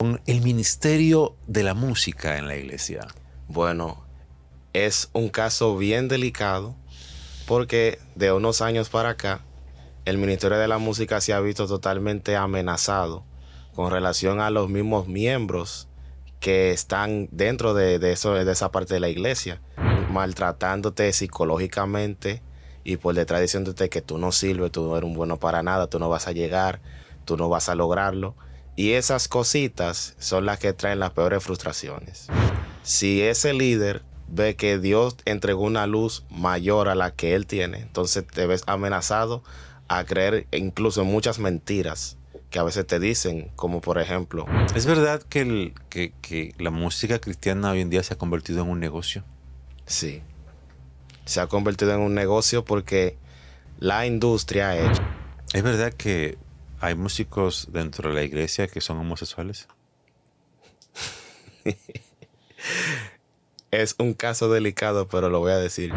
Con el ministerio de la música en la iglesia. Bueno, es un caso bien delicado porque de unos años para acá, el Ministerio de la Música se ha visto totalmente amenazado con relación a los mismos miembros que están dentro de esa parte de la iglesia, maltratándote psicológicamente y por detrás diciéndote que tú no sirves, tú no eres un bueno para nada, tú no vas a llegar, tú no vas a lograrlo. Y esas cositas son las que traen las peores frustraciones. Si ese líder ve que Dios entregó una luz mayor a la que él tiene, entonces te ves amenazado a creer incluso en muchas mentiras que a veces te dicen, como por ejemplo, ¿Es verdad que, que la música cristiana hoy en día se ha convertido en un negocio? sí, se ha convertido en un negocio porque la industria ha hecho. ¿Es verdad que hay músicos dentro de la iglesia que son homosexuales? Es un caso delicado, pero lo voy a decir.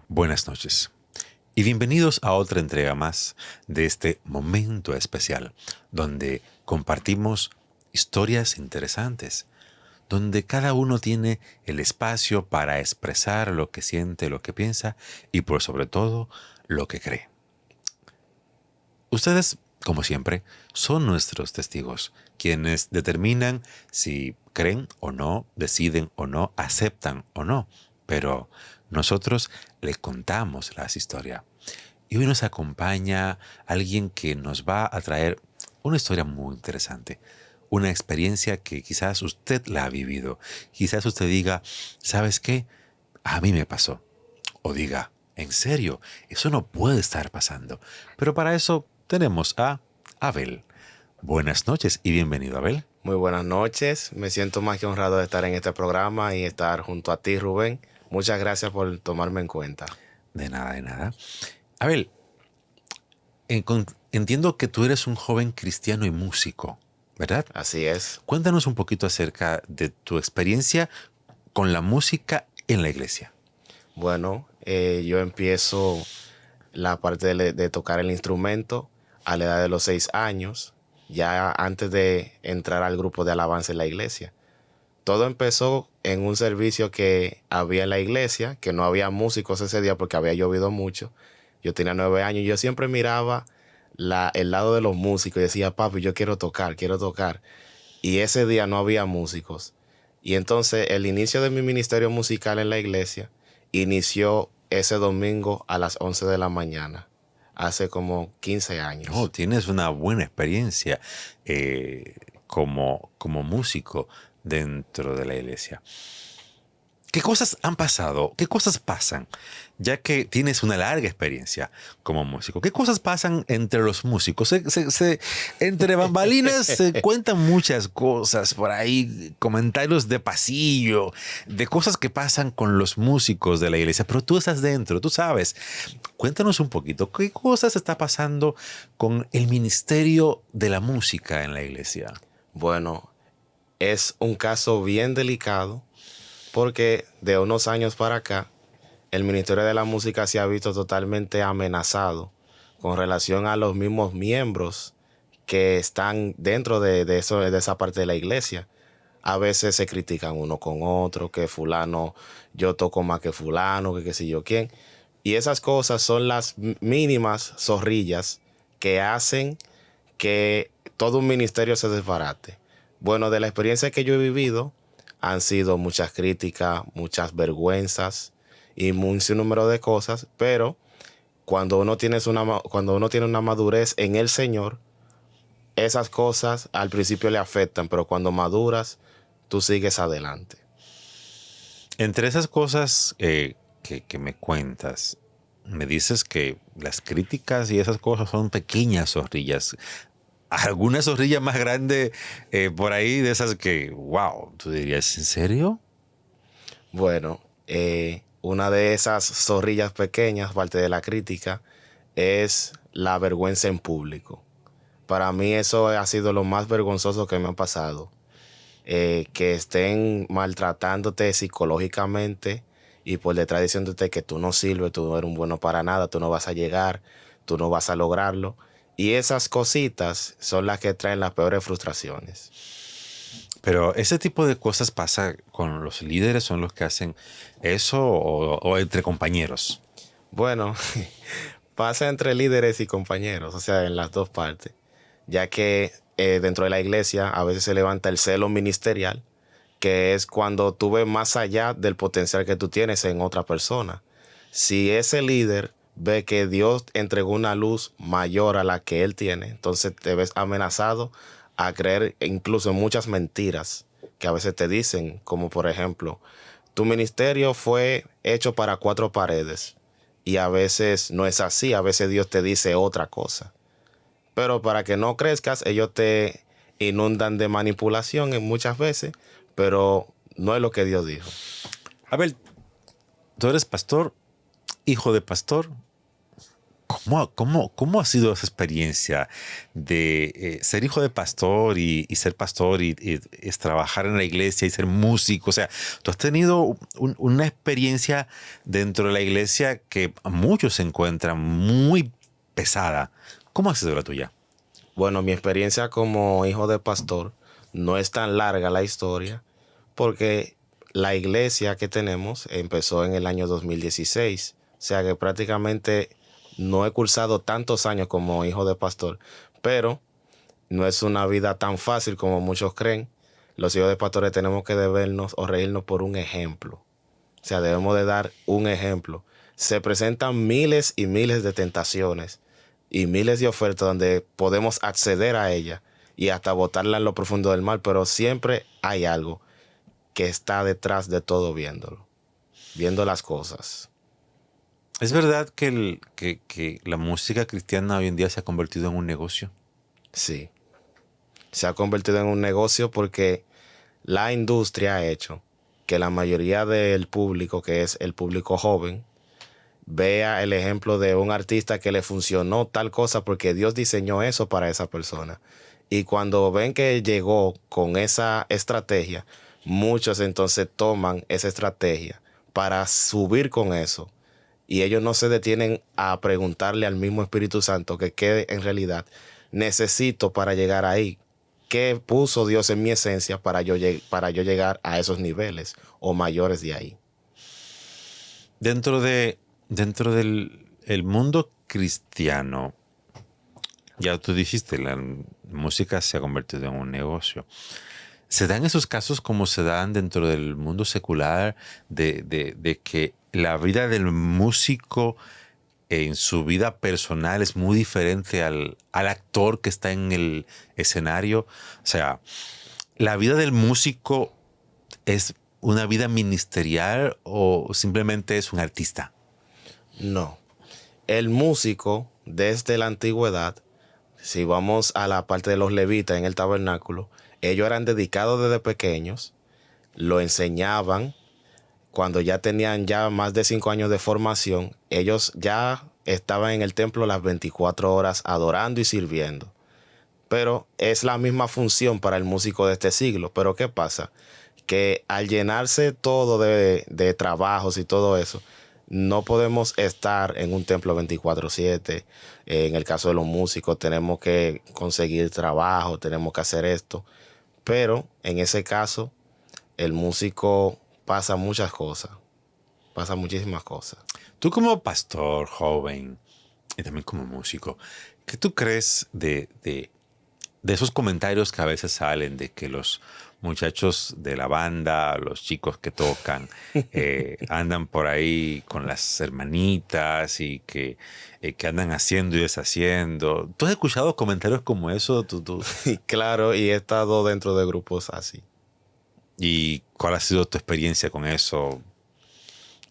Buenas noches y bienvenidos a otra entrega más de este momento especial donde compartimos historias interesantes, donde cada uno tiene el espacio para expresar lo que siente, lo que piensa y por sobre todo lo que cree. Ustedes, como siempre, son nuestros testigos, quienes determinan si creen o no, deciden o no, aceptan o no, pero nosotros le contamos las historias. Y hoy nos acompaña alguien que nos va a traer una historia muy interesante, una experiencia que quizás usted la ha vivido. Quizás usted diga, ¿sabes qué? A mí me pasó. O diga, ¿en serio? Eso no puede estar pasando. Pero para eso tenemos a Abel. Buenas noches y bienvenido, Abel. Muy buenas noches, me siento más que honrado de estar en este programa y estar junto a ti, Rubén. Muchas gracias por tomarme en cuenta. De nada, de nada. Abel, entiendo que tú eres un joven cristiano y músico, ¿verdad? Así es. Cuéntanos un poquito acerca de tu experiencia con la música en la iglesia. Bueno, yo empiezo la parte de tocar el instrumento a la edad de los 6 años, ya antes de entrar al grupo de alabanza en la iglesia. Todo empezó en un servicio que había en la iglesia, que no había músicos ese día porque había llovido mucho. Yo tenía 9 años y yo siempre miraba el lado de los músicos y decía, papi, yo quiero tocar, quiero tocar. Y ese día no había músicos. Y entonces el inicio de mi ministerio musical en la iglesia inició ese domingo a las 11 de la mañana, hace como 15 años. Oh, tienes una buena experiencia como músico dentro de la iglesia. ¿Qué cosas han pasado? ¿Qué cosas pasan? Ya que tienes una larga experiencia como músico. ¿Qué cosas pasan entre los músicos? Entre bambalinas se cuentan muchas cosas por ahí, comentarios de pasillo, de cosas que pasan con los músicos de la iglesia. Pero tú estás dentro, tú sabes. Cuéntanos un poquito, ¿qué cosas está pasando con el ministerio de la música en la iglesia? Bueno, es un caso bien delicado porque de unos años para acá, el Ministerio de la Música se ha visto totalmente amenazado con relación a los mismos miembros que están dentro de esa parte de la iglesia. A veces se critican uno con otro, que fulano, yo toco más que fulano, que qué sé yo quién. Y esas cosas son las mínimas zorrillas que hacen que todo un ministerio se desbarate. Bueno, de la experiencia que yo he vivido, han sido muchas críticas, muchas vergüenzas y un sinnúmero de cosas, pero cuando uno tiene una madurez en el Señor, esas cosas al principio le afectan, pero cuando maduras, tú sigues adelante. Entre esas cosas que me cuentas, me dices que las críticas y esas cosas son pequeñas zorrillas. alguna zorrilla más grande por ahí de esas que, wow, tú dirías, ¿en serio? Bueno, una de esas zorrillas pequeñas, parte de la crítica, es la vergüenza en público. Para mí eso ha sido lo más vergonzoso que me ha pasado. Que estén maltratándote psicológicamente y por detrás diciéndote que tú no sirves, tú no eres un bueno para nada, tú no vas a llegar, tú no vas a lograrlo. Y esas cositas son las que traen las peores frustraciones. Pero ese tipo de cosas pasa con los líderes, son los que hacen eso o entre compañeros. Bueno, pasa entre líderes y compañeros, o sea, en las dos partes, ya que dentro de la iglesia a veces se levanta el celo ministerial, que es cuando tú ves más allá del potencial que tú tienes en otra persona. Si ese líder ve que Dios entregó una luz mayor a la que él tiene, entonces te ves amenazado a creer incluso en muchas mentiras que a veces te dicen, como por ejemplo, tu ministerio fue hecho para cuatro paredes. Y a veces no es así, a veces Dios te dice otra cosa. Pero para que no crezcas, ellos te inundan de manipulación en muchas veces, pero no es lo que Dios dijo. A ver, tú eres pastor, hijo de pastor. ¿Cómo ha sido esa experiencia de ser hijo de pastor y ser pastor y es trabajar en la iglesia y ser músico? O sea, tú has tenido una experiencia dentro de la iglesia que a muchos se encuentran muy pesada. ¿Cómo ha sido la tuya? Bueno, mi experiencia como hijo de pastor no es tan larga la historia, porque la iglesia que tenemos empezó en el año 2016. O sea que prácticamente no he cursado tantos años como hijo de pastor, pero no es una vida tan fácil como muchos creen. Los hijos de pastores tenemos que debernos o reírnos por un ejemplo. O sea, debemos de dar un ejemplo. Se presentan miles y miles de tentaciones y miles de ofertas donde podemos acceder a ella y hasta botarla en lo profundo del mar, pero siempre hay algo que está detrás de todo viéndolo, viendo las cosas. ¿Es verdad que, que la música cristiana hoy en día se ha convertido en un negocio? Sí, se ha convertido en un negocio porque la industria ha hecho que la mayoría del público, que es el público joven, vea el ejemplo de un artista que le funcionó tal cosa porque Dios diseñó eso para esa persona. Y cuando ven que llegó con esa estrategia, muchos entonces toman esa estrategia para subir con eso. Y ellos no se detienen a preguntarle al mismo Espíritu Santo que qué en realidad necesito para llegar ahí. ¿Qué puso Dios en mi esencia para yo llegar a esos niveles o mayores de ahí? Dentro del el mundo cristiano, ya tú dijiste, la música se ha convertido en un negocio. ¿Se dan esos casos como se dan dentro del mundo secular de que la vida del músico en su vida personal es muy diferente al actor que está en el escenario? O sea, ¿la vida del músico es una vida ministerial o simplemente es un artista? No. El músico, desde la antigüedad, si vamos a la parte de los levitas en el tabernáculo, ellos eran dedicados desde pequeños, lo enseñaban. Cuando ya tenían ya más de 5 años de formación, ellos ya estaban en el templo las 24 horas adorando y sirviendo. Pero es la misma función para el músico de este siglo. Pero ¿qué pasa? Que al llenarse todo de trabajos y todo eso, no podemos estar en un templo 24/7. En el caso de los músicos, tenemos que conseguir trabajo, tenemos que hacer esto. Pero en ese caso, el músico pasa muchas cosas, pasa muchísimas cosas. Tú como pastor joven y también como músico, ¿qué tú crees de esos comentarios que a veces salen de que los muchachos de la banda, los chicos que tocan, andan por ahí con las hermanitas y que andan haciendo y deshaciendo? ¿Tú has escuchado comentarios como eso? Y claro, y he estado dentro de grupos así. ¿Y cuál ha sido tu experiencia con eso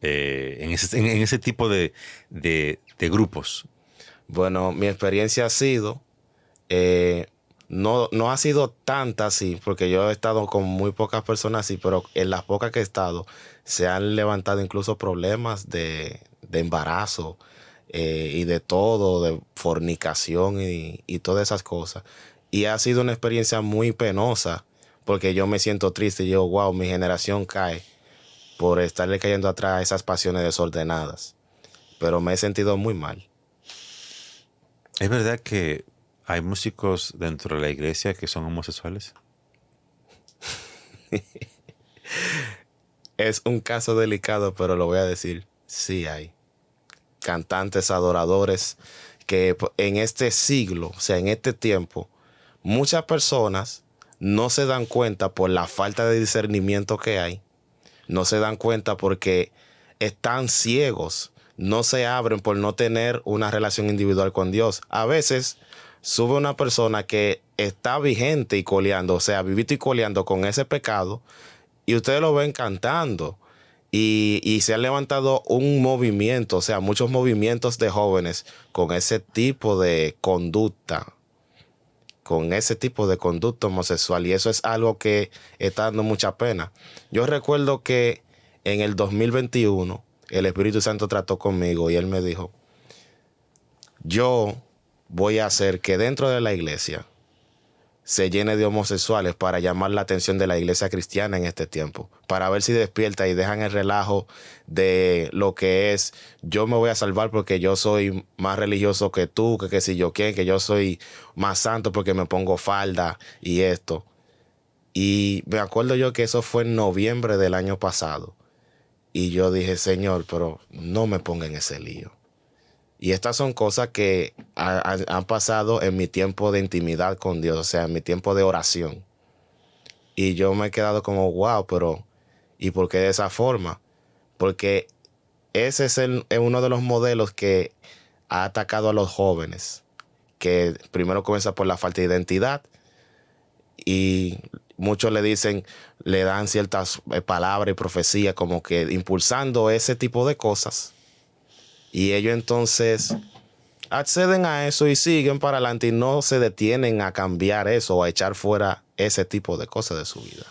en ese tipo de grupos? Bueno, mi experiencia ha sido, eh, no ha sido tanta así, porque yo he estado con muy pocas personas así, pero en las pocas que he estado se han levantado incluso problemas de embarazo y de todo, de fornicación y todas esas cosas. Y ha sido una experiencia muy penosa, porque yo me siento triste y yo, wow, mi generación cae por estarle cayendo atrás a esas pasiones desordenadas. Pero me he sentido muy mal. ¿Es verdad que hay músicos dentro de la iglesia que son homosexuales? Es un caso delicado, pero lo voy a decir. Sí hay cantantes, adoradores, que en este siglo, o sea, en este tiempo, muchas personas no se dan cuenta por la falta de discernimiento que hay. No se dan cuenta porque están ciegos. No se abren por no tener una relación individual con Dios. A veces sube una persona que está vigente y coleando, o sea, vivito y coleando con ese pecado, y ustedes lo ven cantando. Y se ha levantado un movimiento, o sea, muchos movimientos de jóvenes con ese tipo de conducta, homosexual. Y eso es algo que está dando mucha pena. Yo recuerdo que en el 2021 el Espíritu Santo trató conmigo y él me dijo, yo voy a hacer que dentro de la iglesia se llene de homosexuales para llamar la atención de la iglesia cristiana en este tiempo, para ver si despierta y dejan el relajo de lo que es yo me voy a salvar porque yo soy más religioso que tú, que si yo quién, que yo soy más santo porque me pongo falda y esto. Y me acuerdo yo que eso fue en noviembre del año pasado. Y yo dije, Señor, pero no me ponga en ese lío. Y estas son cosas que han pasado en mi tiempo de intimidad con Dios, o sea, en mi tiempo de oración. Y yo me he quedado como, wow, pero ¿y por qué de esa forma? Porque ese es uno de los modelos que ha atacado a los jóvenes, que primero comienza por la falta de identidad y muchos le dan ciertas palabras y profecías como que impulsando ese tipo de cosas. Y ellos entonces acceden a eso y siguen para adelante y no se detienen a cambiar eso o a echar fuera ese tipo de cosas de su vida.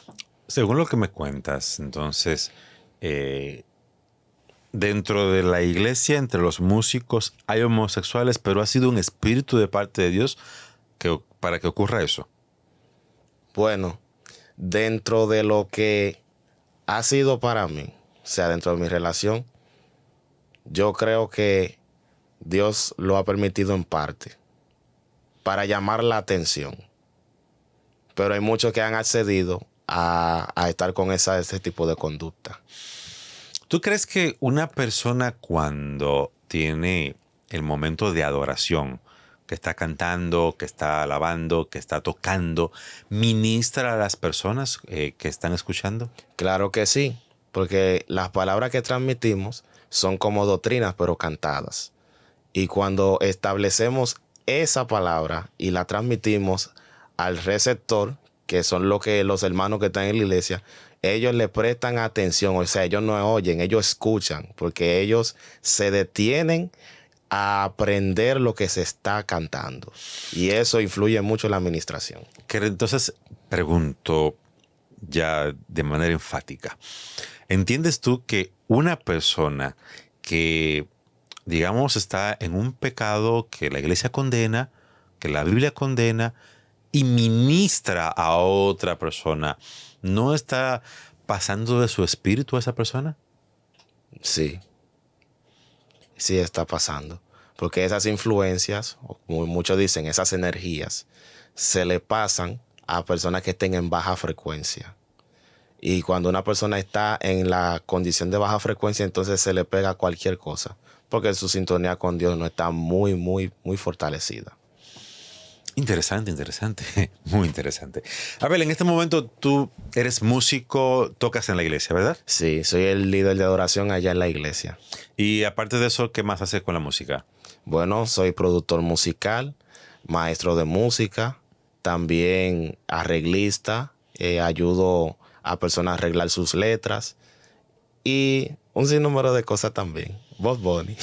Según lo que me cuentas, entonces, dentro de la iglesia, entre los músicos, hay homosexuales, pero ha sido un espíritu de parte de Dios para que ocurra eso. Bueno, dentro de lo que ha sido para mí, o sea, dentro de mi relación, yo creo que Dios lo ha permitido en parte para llamar la atención. Pero hay muchos que han accedido a estar con ese tipo de conducta. ¿Tú crees que una persona cuando tiene el momento de adoración, que está cantando, que está alabando, que está tocando, ministra a las personas que están escuchando? Claro que sí, porque las palabras que transmitimos son como doctrinas, pero cantadas. Y cuando establecemos esa palabra y la transmitimos al receptor, que son los hermanos que están en la iglesia, ellos le prestan atención, o sea, ellos no oyen, ellos escuchan, porque ellos se detienen a aprender lo que se está cantando. Y eso influye mucho en la administración. Entonces, pregunto ya de manera enfática, ¿entiendes tú que una persona que, digamos, está en un pecado que la iglesia condena, que la Biblia condena, y ministra a otra persona, no está pasando de su espíritu a esa persona? Sí. Sí está pasando. Porque esas influencias, o como muchos dicen, esas energías, se le pasan a personas que estén en baja frecuencia. Y cuando una persona está en la condición de baja frecuencia, entonces se le pega cualquier cosa. Porque su sintonía con Dios no está muy, muy, muy fortalecida. Interesante, muy interesante. Abel, en este momento tú eres músico, tocas en la iglesia, ¿verdad? Sí, soy el líder de adoración allá en la iglesia. Y aparte de eso, ¿qué más haces con la música? Bueno, soy productor musical, maestro de música, también arreglista, ayudo a personas a arreglar sus letras y un sinnúmero de cosas también. Bob Bunny.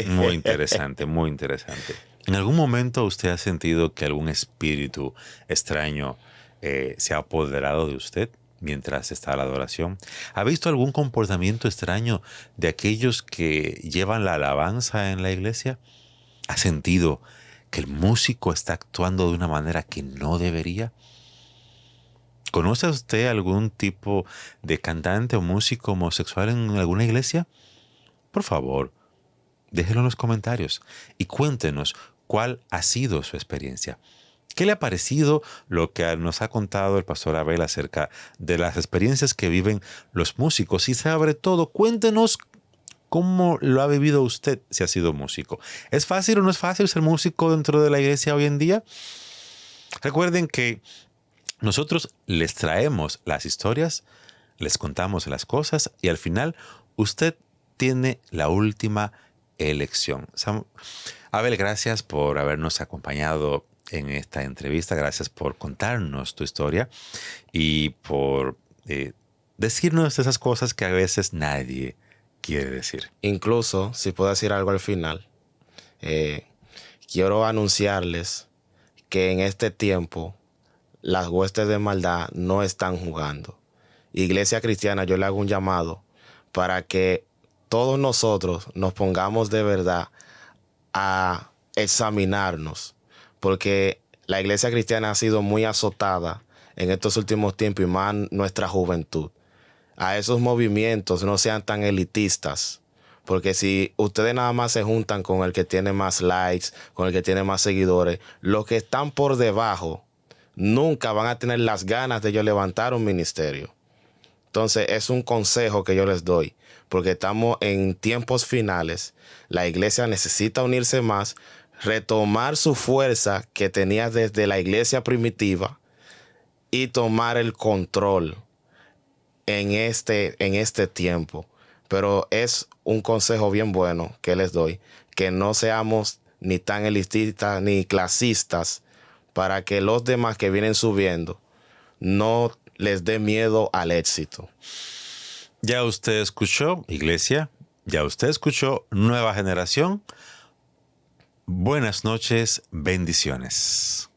Muy interesante, muy interesante. ¿En algún momento usted ha sentido que algún espíritu extraño se ha apoderado de usted mientras está en la adoración? ¿Ha visto algún comportamiento extraño de aquellos que llevan la alabanza en la iglesia? ¿Ha sentido que el músico está actuando de una manera que no debería? ¿Conoce usted algún tipo de cantante o músico homosexual en alguna iglesia? Por favor, déjelo en los comentarios y cuéntenos cuál ha sido su experiencia. ¿Qué le ha parecido lo que nos ha contado el pastor Abel acerca de las experiencias que viven los músicos? Y sobre todo, cuéntenos cómo lo ha vivido usted si ha sido músico. ¿Es fácil o no es fácil ser músico dentro de la iglesia hoy en día? Recuerden que nosotros les traemos las historias, les contamos las cosas y al final usted tiene la última elección. Abel, gracias por habernos acompañado en esta entrevista. Gracias por contarnos tu historia y por decirnos esas cosas que a veces nadie quiere decir. Incluso, si puedo decir algo al final, quiero anunciarles que en este tiempo las huestes de maldad no están jugando. Iglesia Cristiana, yo le hago un llamado para que todos nosotros nos pongamos de verdad a examinarnos, porque la Iglesia Cristiana ha sido muy azotada en estos últimos tiempos y más nuestra juventud. A esos movimientos no sean tan elitistas, porque si ustedes nada más se juntan con el que tiene más likes, con el que tiene más seguidores, los que están por debajo nunca van a tener las ganas de yo levantar un ministerio. Entonces es un consejo que yo les doy, porque estamos en tiempos finales. La iglesia necesita unirse más, retomar su fuerza que tenía desde la iglesia primitiva y tomar el control en este tiempo. Pero es un consejo bien bueno que les doy, que no seamos ni tan elitistas ni clasistas, para que los demás que vienen subiendo no les dé miedo al éxito. Ya usted escuchó, iglesia, ya usted escuchó, nueva generación. Buenas noches, bendiciones.